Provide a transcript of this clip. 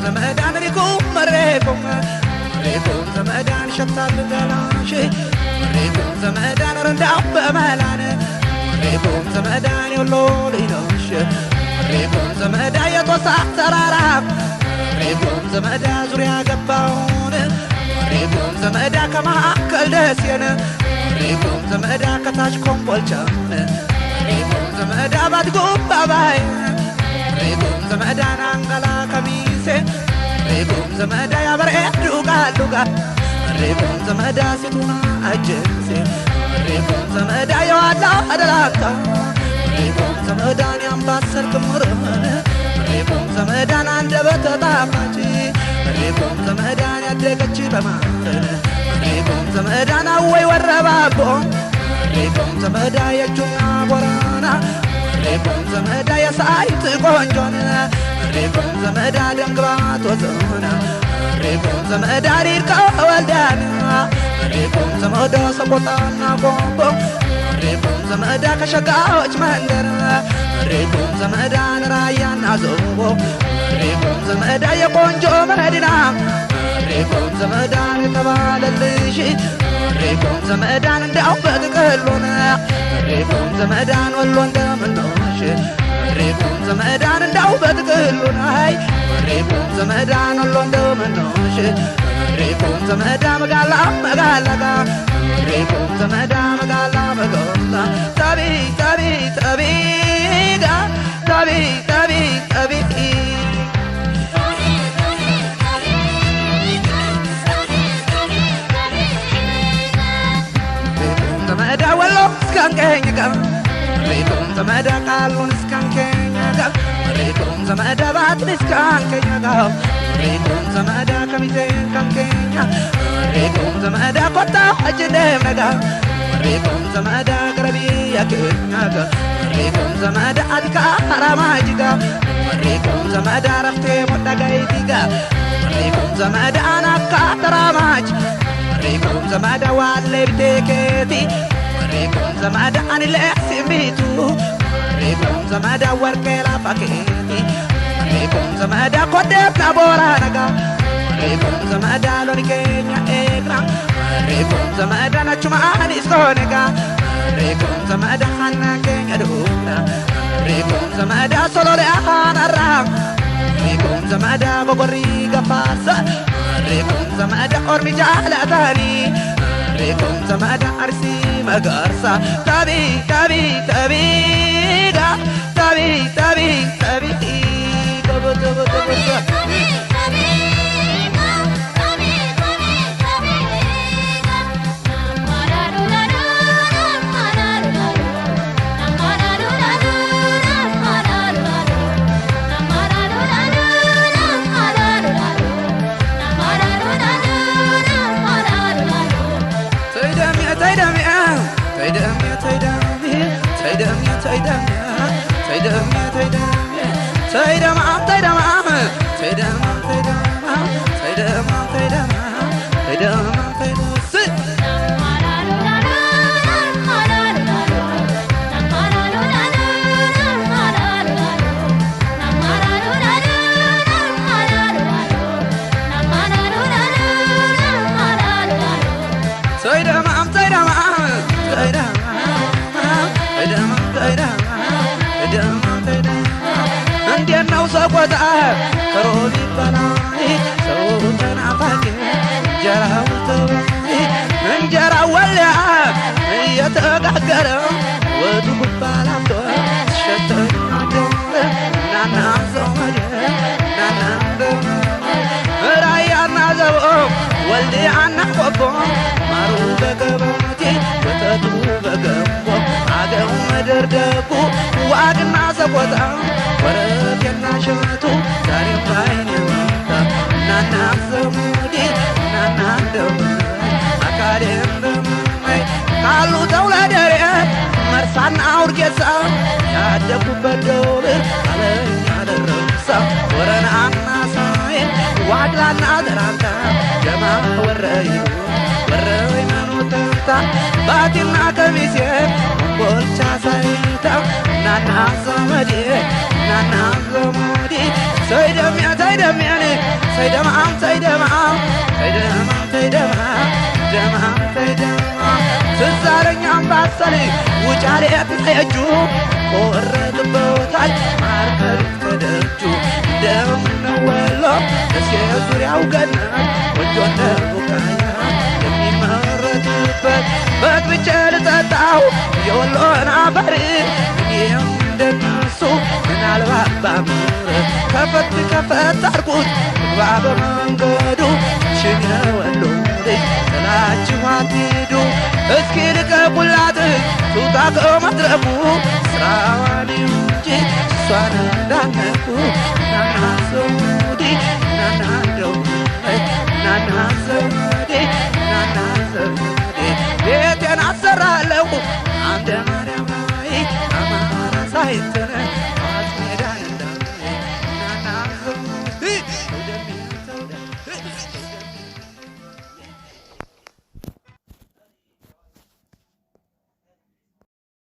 زمدان ريكم زمدان شطال دلاشي ريكم زمدان رنداو بملان ريكم زمدان يولو لينوش ريكم زمدان يتوسع تراراب ريكم زمدان زوريا قباون ريكم زمدان كما أكل دسين ريكم زمدان كتاش كومبولشان ريكم زمدان باتقوم باباين ريكم زمدان أنغلا كميسي ريكم زمدا يا بريد لوغا ريكم زمدا سيتونا أجنسي ريكم زمدا يا وادلا أدلاتا ريكم زمدا يامباسر كمرمن ريكم زمدا عندبت طاقتي ريكم زمدا يدركتشي بمارن ريكم زمدا نوي وربابو ريكم زمدا يجونا ورانا ريكم زمدا يسايت قنجونا ريكم زمدا دمقبات وزونا ريكم زمدا ريركا والدانا ريكم زمدا سبوتانا بومبو ريكم زمدا كشقاوش مندرنا ريكم زمدا نرايانا زوبو ريكم زمدا يقونجو مدينة ريكم زمدا نتبال الليشي ريكم زمدا ندعو بذكالونا ريكم زمدا واللون دامنوشي ريكم زمدان ندعو بتقلونا هاي ريكم زمدان اللون دومنوش ريكم زمدان مقالا مقالا ريكم زمدان مقالا مقالا تبي تبي تبي تبي تبي تبي ريكم زمدان والله سكان كينيكا ريكم زمدا قالون سكان كينيا ريكم زمدا باتن سكان كينيا ريكم زمدا كميتين كان كينيا ريكم زمدا قطع أجدهم نجا ريكم زمدا قربي يا كينيا ريكم زمدا أديكا راماجيكا ريكم زمدا رفتي مدعيتيكا ريكم زمدا أنا كاتراماج ريكم زمدا والله بتكتي ريكم زمدا أنا لأحسن بيتو ريكم زمدا وركلا فكيتي ريكم زمدا قدب نبورا نجا ريكم زمدا لوني كينيا إكرا ريكم زمدا نجمع نسكونيكا ريكم زمدا خنا كينيا دونا ريكم زمدا سولو لأخان الرام ريكم زمدا بقري قفاصة ريكم زمدا أرمي جالة تاني ريكم زمدا أرسي مقارسة تبي تبي تبي تبي تبي تبي تبو تبو تبو سقطها كروبي بناني سوتن عفاك جرى وتوي من جرى ولا يتقعقر ودق بالعبد شتن نانا زوج نانا رايا نازو ولدي عنا حبو مارو بقبتي وتدو بقبو عقو مدردكو وعقنا سقطها ورقنا شمتو داري بايني وانتا نانا زمودي نانا دمي أكارين دمي قالوا دولة داري مرسان أورجيسا يادكو بدول علي على الرمسا ورنا عنا ساين وعدلنا درانتا جماعة ورأي منو تنتا باتنا كميسي ኮምቦልቻ ሳይታ ናና ዘመዴ ናና ዘመዴ ሰይደምያ ሰይደምያኔ ሰይደማም ሰይደማም ሰይደማም ሰይደማም ደማም ሰይደማም ትዛለኝ አምባሰል ውጫሌ ትጠየጁ ቆረጥበታል ማርከል ተደጁ እንደምነው ወሎ ደሴ ዙሪያው ገነት ወጆነ ቡቃያ የሚመረትበት በግብቼ ልጠጣው የወሎን አፈር እኔም እንደነሱ ምናልባት ባምር ከፈት ከፈት አርጉት ግባ በመንገዱ ሽን የወሎ ልጅ ጥላችሁ አትሂዱ እስኪ ልቀቁላት ቱታ ከመድረኩ ስራዋን እንጂ እሷን እንዳነኩ ናና ዘውዴ ናና ደውዴ ናና ዘውዴ ናና ዘውዴ ቤቴን አሰራለሁ አንደ ማርያም ላይ አማራ ሳይት